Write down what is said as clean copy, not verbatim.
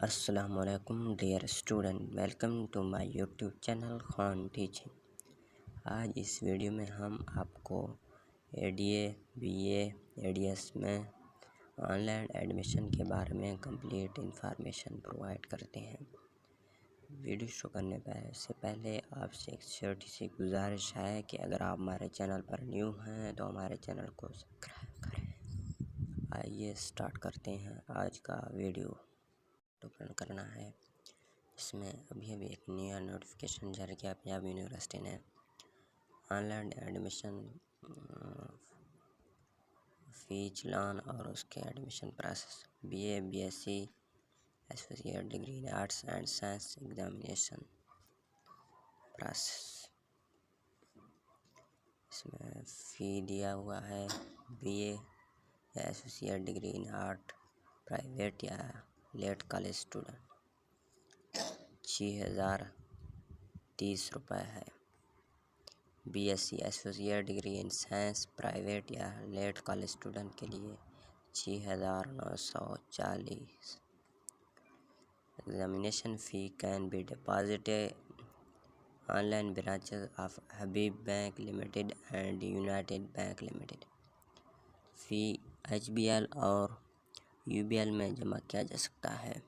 السلام علیکم dear student, welcome to my YouTube channel Khan teaching. آج اس ویڈیو میں ہم آپ کو A D A B A A D S میں آن لائن ایڈمیشن کے بارے میں کمپلیٹ انفارمیشن پرووائڈ کرتے ہیں۔ ویڈیو شروع کرنے سے پہلے آپ سے ایک چھوٹی سی گزارش ہے کہ اگر آپ ہمارے چینل پر نیو ہیں تو ہمارے چینل کو سبسکرائب کریں۔ آئیے اسٹارٹ کرتے ہیں آج کا ویڈیو۔ اوپن کرنا ہے، اس میں ابھی ایک نیا نوٹیفیکیشن جاری کیا پنجاب یونیورسٹی نے آن لائن ایڈمیشن فی چلان اور اس کے admission process B A B S C associate degree in arts and science examination process. اس میں فی دیا ہوا ہے بی اے یا associate degree in art private یا لیٹ کالج اسٹوڈنٹ 6030 روپے ہے۔ B S C associate degree in science private یا لیٹ کالج اسٹوڈنٹ کے لیے 6940۔ Examination fee can be deposited online branches of Habib bank limited and united bank limited. فی H be L اور you be L میں جمع کیا جا سکتا ہے۔